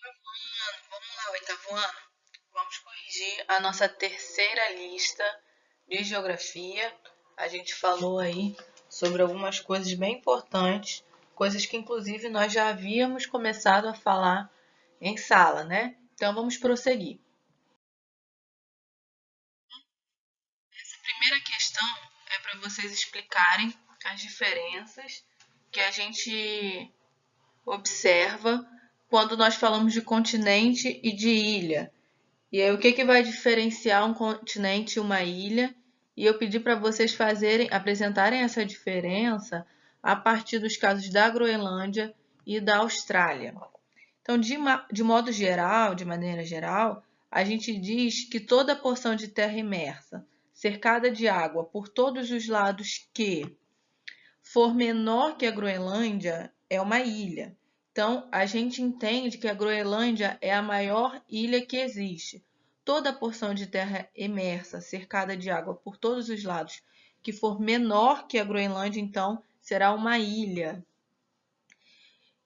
Vamos lá, oitavo ano. Vamos corrigir a nossa terceira lista de geografia. A gente falou aí sobre algumas coisas bem importantes, coisas que inclusive nós já havíamos começado a falar em sala, né? Então vamos prosseguir. A primeira questão é para vocês explicarem as diferenças que a gente observa quando nós falamos de continente e de ilha. E aí, o que vai diferenciar um continente e uma ilha? E eu pedi para vocês apresentarem essa diferença a partir dos casos da Groenlândia e da Austrália. Então, de modo geral, de maneira geral, a gente diz que toda porção de terra imersa, cercada de água por todos os lados que for menor que a Groenlândia, é uma ilha. Então, a gente entende que a Groenlândia é a maior ilha que existe. Toda porção de terra emersa, cercada de água por todos os lados, que for menor que a Groenlândia, então, será uma ilha.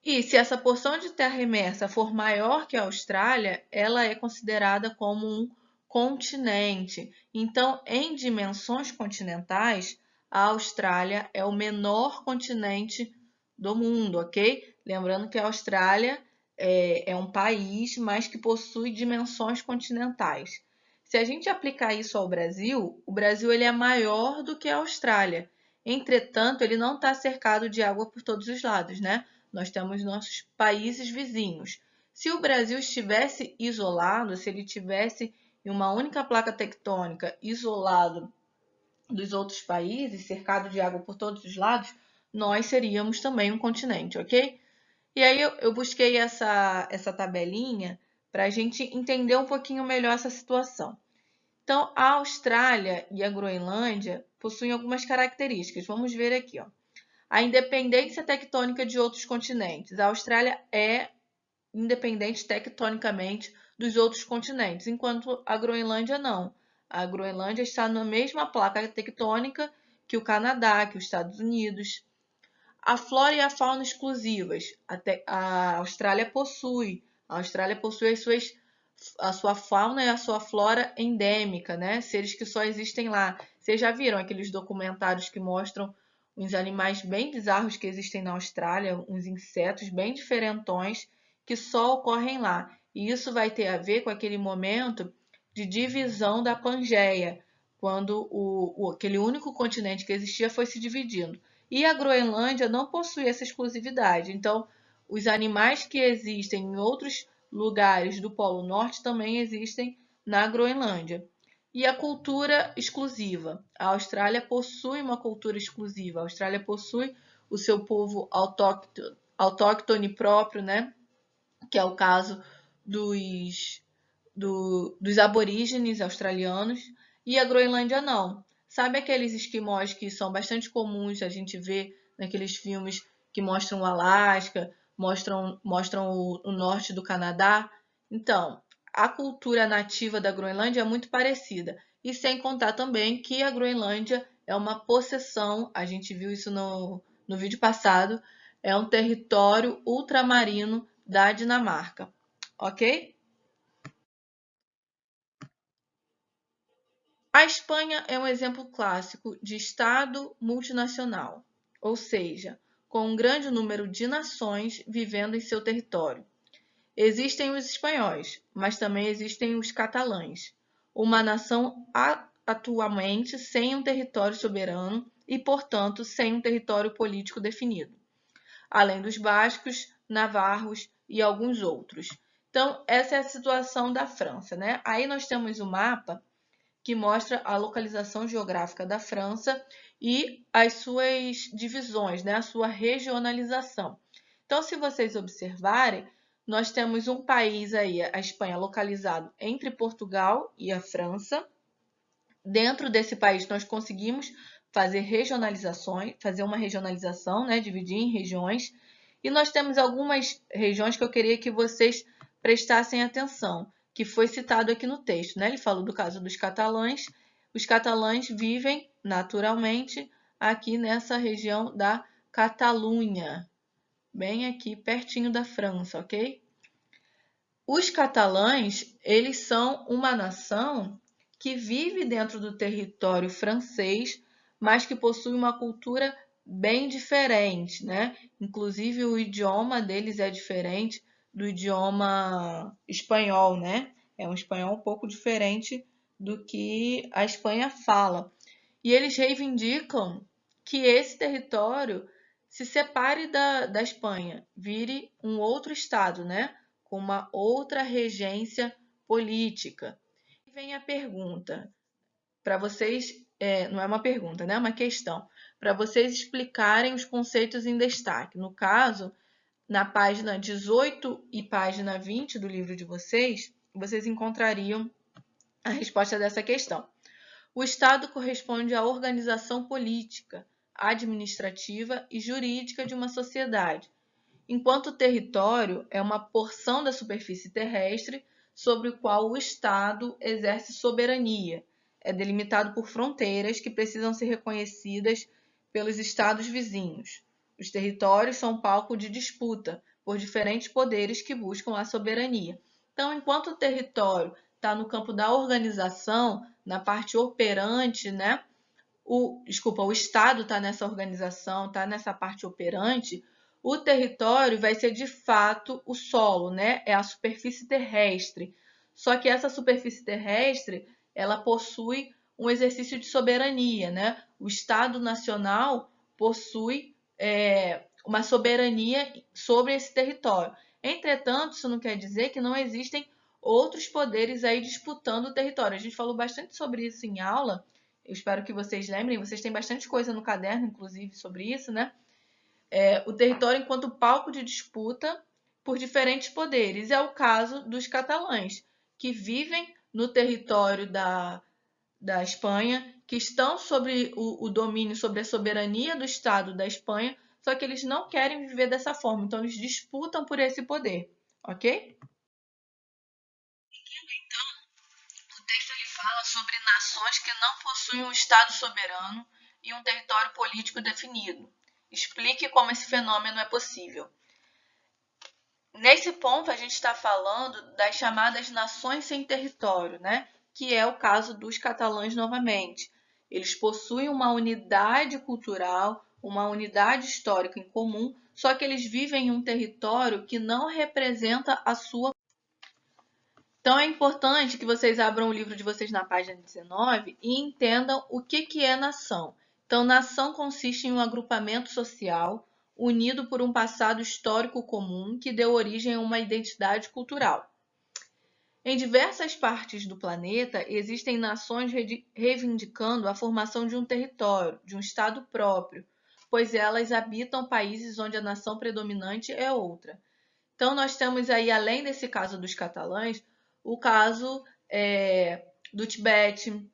E se essa porção de terra imersa for maior que a Austrália, ela é considerada como um continente. Então, em dimensões continentais, a Austrália é o menor continente do mundo, ok? Lembrando que a Austrália é um país, mas que possui dimensões continentais. Se a gente aplicar isso ao Brasil, o Brasil ele é maior do que a Austrália. Entretanto, ele não está cercado de água por todos os lados, né? Nós temos nossos países vizinhos. Se o Brasil estivesse isolado, se ele tivesse em uma única placa tectônica isolado dos outros países, cercado de água por todos os lados, nós seríamos também um continente, ok? E aí eu busquei essa tabelinha para a gente entender um pouquinho melhor essa situação. Então, a Austrália e a Groenlândia possuem algumas características. Vamos ver aqui, ó. A independência tectônica de outros continentes. A Austrália é independente tectonicamente dos outros continentes, enquanto a Groenlândia não. A Groenlândia está na mesma placa tectônica que o Canadá, que os Estados Unidos. A flora e a fauna exclusivas. A Austrália possui. A Austrália possui a sua fauna e a sua flora endêmica, né? Seres que só existem lá. Vocês já viram aqueles documentários que mostram uns animais bem bizarros que existem na Austrália, uns insetos bem diferentões que só ocorrem lá. E isso vai ter a ver com aquele momento de divisão da Pangeia, quando aquele único continente que existia foi se dividindo. E a Groenlândia não possui essa exclusividade. Então, os animais que existem em outros lugares do Polo Norte também existem na Groenlândia. E a cultura exclusiva. A Austrália possui uma cultura exclusiva. A Austrália possui o seu povo autóctone próprio, né? Que é o caso dos, dos aborígenes australianos. E a Groenlândia não. Sabe aqueles esquimós que são bastante comuns a gente ver naqueles filmes que mostram o Alasca, mostram o norte do Canadá? Então, a cultura nativa da Groenlândia é muito parecida. E sem contar também que a Groenlândia é uma possessão, a gente viu isso no vídeo passado, é um território ultramarino da Dinamarca, ok? A Espanha é um exemplo clássico de Estado multinacional, ou seja, com um grande número de nações vivendo em seu território. Existem os espanhóis, mas também existem os catalães, uma nação atualmente sem um território soberano e, portanto, sem um território político definido, além dos bascos, navarros e alguns outros. Então, essa é a situação da França, né? Aí nós temos o mapa que mostra a localização geográfica da França e as suas divisões, né? A sua regionalização. Então, se vocês observarem, nós temos um país aí, a Espanha, localizado entre Portugal e a França. Dentro desse país, nós conseguimos fazer regionalizações, fazer uma regionalização, né? Dividir em regiões. E nós temos algumas regiões que eu queria que vocês prestassem atenção, que foi citado aqui no texto, né? Ele falou do caso dos catalães. Os catalães vivem naturalmente aqui nessa região da Catalunha, bem aqui pertinho da França, ok? Os catalães, eles são uma nação que vive dentro do território francês, mas que possui uma cultura bem diferente, né? Inclusive o idioma deles é diferente do idioma espanhol, né? É um espanhol um pouco diferente do que a Espanha fala. E eles reivindicam que esse território se separe da Espanha, vire um outro estado, né? Com uma outra regência política. E vem a pergunta para vocês, não é uma pergunta, né? É uma questão, para vocês explicarem os conceitos em destaque. No caso, na página 18 e página 20 do livro de vocês, vocês encontrariam a resposta dessa questão. O Estado corresponde à organização política, administrativa e jurídica de uma sociedade, enquanto o território é uma porção da superfície terrestre sobre o qual o Estado exerce soberania. É delimitado por fronteiras que precisam ser reconhecidas pelos Estados vizinhos. Os territórios são palco de disputa por diferentes poderes que buscam a soberania. Então, enquanto o território está no campo da organização, na parte operante, né? O Estado está nessa organização, está nessa parte operante, o território vai ser de fato o solo, né? É a superfície terrestre. Só que essa superfície terrestre, ela possui um exercício de soberania, né? O Estado Nacional possui uma soberania sobre esse território. Entretanto, isso não quer dizer que não existem outros poderes aí disputando o território. A gente falou bastante sobre isso em aula. Eu espero que vocês lembrem, vocês têm bastante coisa no caderno, inclusive, sobre isso, né? O território enquanto palco de disputa por diferentes poderes. É o caso dos catalães, que vivem no território da Espanha, que estão sobre o domínio, sobre a soberania do Estado da Espanha, só que eles não querem viver dessa forma, então eles disputam por esse poder, ok? O texto ele fala sobre nações que não possuem um Estado soberano e um território político definido. Explique como esse fenômeno é possível. Nesse ponto, a gente está falando das chamadas nações sem território, né? Que é o caso dos catalães novamente. Eles possuem uma unidade cultural, uma unidade histórica em comum, só que eles vivem em um território que não representa a sua. Então é importante que vocês abram o livro de vocês na página 19 e entendam o que é nação. Então, nação consiste em um agrupamento social unido por um passado histórico comum que deu origem a uma identidade cultural. Em diversas partes do planeta, existem nações reivindicando a formação de um território, de um estado próprio, pois elas habitam países onde a nação predominante é outra. Então, nós temos aí, além desse caso dos catalães, o caso do Tibete,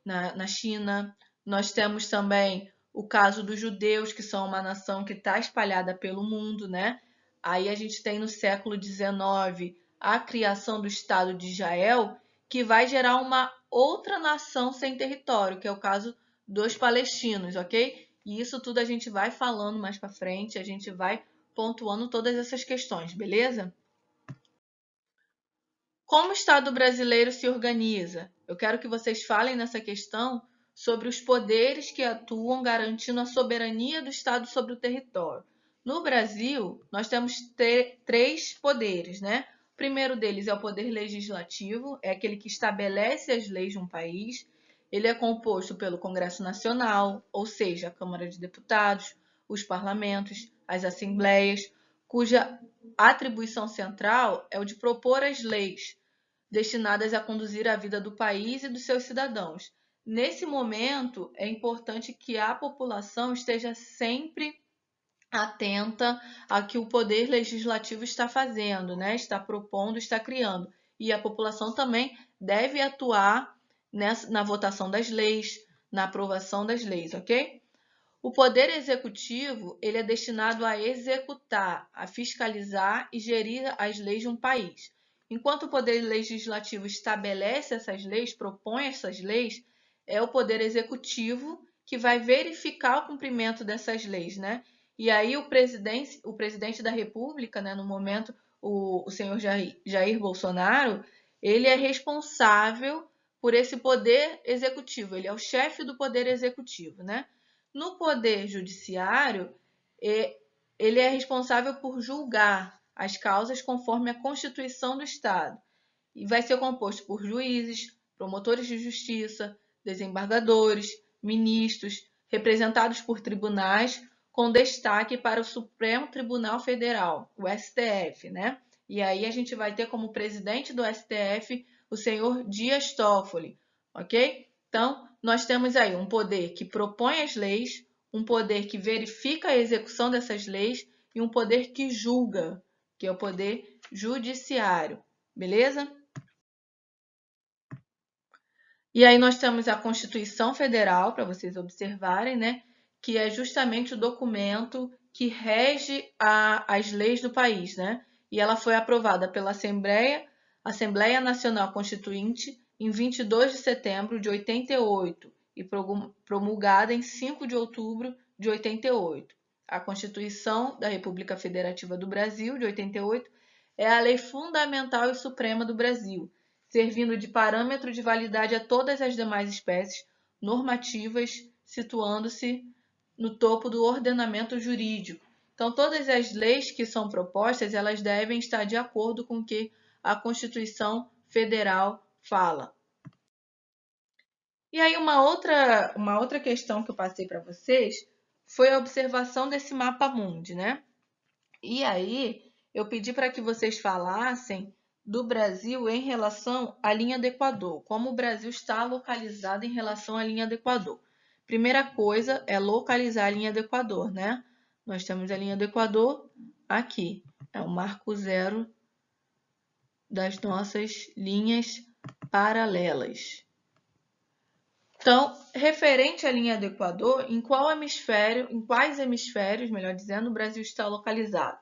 na China. Nós temos também o caso dos judeus, que são uma nação que está espalhada pelo mundo, né? Aí a gente tem no século XIX a criação do Estado de Israel, que vai gerar uma outra nação sem território, que é o caso dos palestinos, ok? E isso tudo a gente vai falando mais para frente, a gente vai pontuando todas essas questões, beleza? Como o Estado brasileiro se organiza? Eu quero que vocês falem nessa questão sobre os poderes que atuam garantindo a soberania do Estado sobre o território. No Brasil, nós temos três poderes, né? O primeiro deles é o poder legislativo, é aquele que estabelece as leis de um país. Ele é composto pelo Congresso Nacional, ou seja, a Câmara de Deputados, os parlamentos, as assembleias, cuja atribuição central é o de propor as leis destinadas a conduzir a vida do país e dos seus cidadãos. Nesse momento, é importante que a população esteja sempre atenta ao que o poder legislativo está fazendo, né? Está propondo, está criando. E a população também deve atuar na votação das leis, na aprovação das leis, ok? O poder executivo ele é destinado a executar, a fiscalizar e gerir as leis de um país. Enquanto o poder legislativo estabelece essas leis, propõe essas leis, é o poder executivo que vai verificar o cumprimento dessas leis, né? E aí o presidente da República, né, no momento, o senhor Jair Bolsonaro, ele é responsável por esse poder executivo, ele é o chefe do poder executivo, né? No poder judiciário, ele é responsável por julgar as causas conforme a Constituição do Estado e vai ser composto por juízes, promotores de justiça, desembargadores, ministros, representados por tribunais, com destaque para o Supremo Tribunal Federal, o STF, né? E aí a gente vai ter como presidente do STF o senhor Dias Toffoli, ok? Então, nós temos aí um poder que propõe as leis, um poder que verifica a execução dessas leis e um poder que julga, que é o poder judiciário, beleza? E aí nós temos a Constituição Federal, para vocês observarem, né? Que é justamente o documento que rege as leis do país, né? E ela foi aprovada pela Assembleia Nacional Constituinte em 22 de setembro de 88 e promulgada em 5 de outubro de 88. A Constituição da República Federativa do Brasil, de 88, é a lei fundamental e suprema do Brasil, servindo de parâmetro de validade a todas as demais espécies normativas, situando-se no topo do ordenamento jurídico. Então, todas as leis que são propostas, elas devem estar de acordo com o que a Constituição Federal fala. E aí, uma outra questão que eu passei para vocês foi a observação desse mapa mundi, né? E aí, eu pedi para que vocês falassem do Brasil em relação à linha do Equador, como o Brasil está localizado em relação à linha do Equador. Primeira coisa é localizar a linha do Equador, né? Nós temos a linha do Equador aqui, é o marco zero das nossas linhas paralelas. Então, referente à linha do Equador, em quais hemisférios, melhor dizendo, o Brasil está localizado?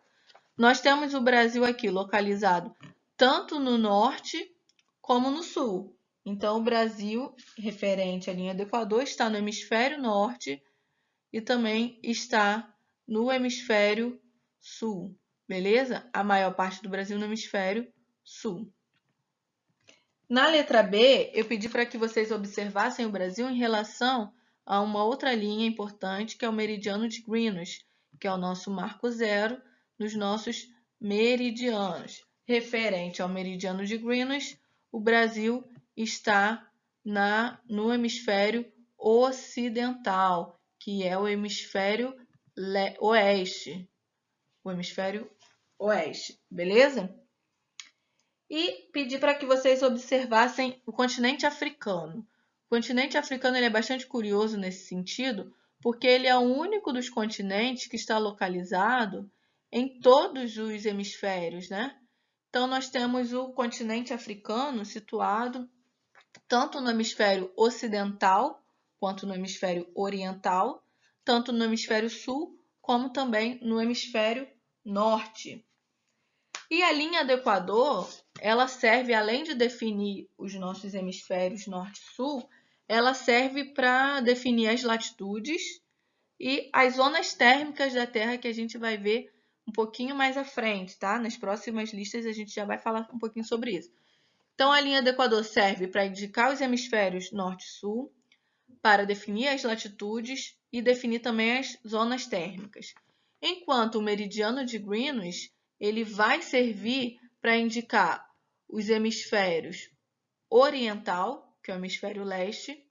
Nós temos o Brasil aqui localizado tanto no norte como no sul. Então, o Brasil, referente à linha do Equador, está no hemisfério norte e também está no hemisfério sul, beleza? A maior parte do Brasil no hemisfério sul. Na letra B, eu pedi para que vocês observassem o Brasil em relação a uma outra linha importante, que é o meridiano de Greenwich, que é o nosso marco zero nos nossos meridianos. Referente ao meridiano de Greenwich, o Brasil está no hemisfério ocidental, que é o hemisfério oeste. O hemisfério oeste, beleza? E pedi para que vocês observassem o continente africano. O continente africano ele é bastante curioso nesse sentido, porque ele é o único dos continentes que está localizado em todos os hemisférios, né? Então, nós temos o continente africano situado tanto no hemisfério ocidental quanto no hemisfério oriental, tanto no hemisfério sul como também no hemisfério norte. E a linha do Equador, ela serve, além de definir os nossos hemisférios norte e sul, ela serve para definir as latitudes e as zonas térmicas da Terra que a gente vai ver um pouquinho mais à frente, tá? Nas próximas listas a gente já vai falar um pouquinho sobre isso. Então, a linha do Equador serve para indicar os hemisférios norte e sul, para definir as latitudes e definir também as zonas térmicas. Enquanto o meridiano de Greenwich, ele vai servir para indicar os hemisférios oriental, que é o hemisfério leste,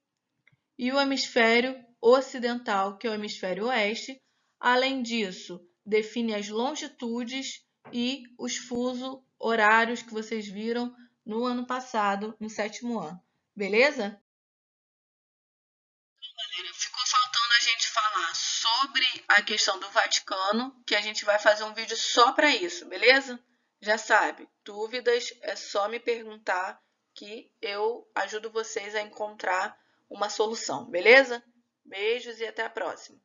e o hemisfério ocidental, que é o hemisfério oeste. Além disso, define as longitudes e os fusos horários que vocês viram no ano passado, no 7º ano. Beleza? Ficou faltando a gente falar sobre a questão do Vaticano, que a gente vai fazer um vídeo só para isso, beleza? Já sabe, dúvidas é só me perguntar que eu ajudo vocês a encontrar uma solução, beleza? Beijos e até a próxima!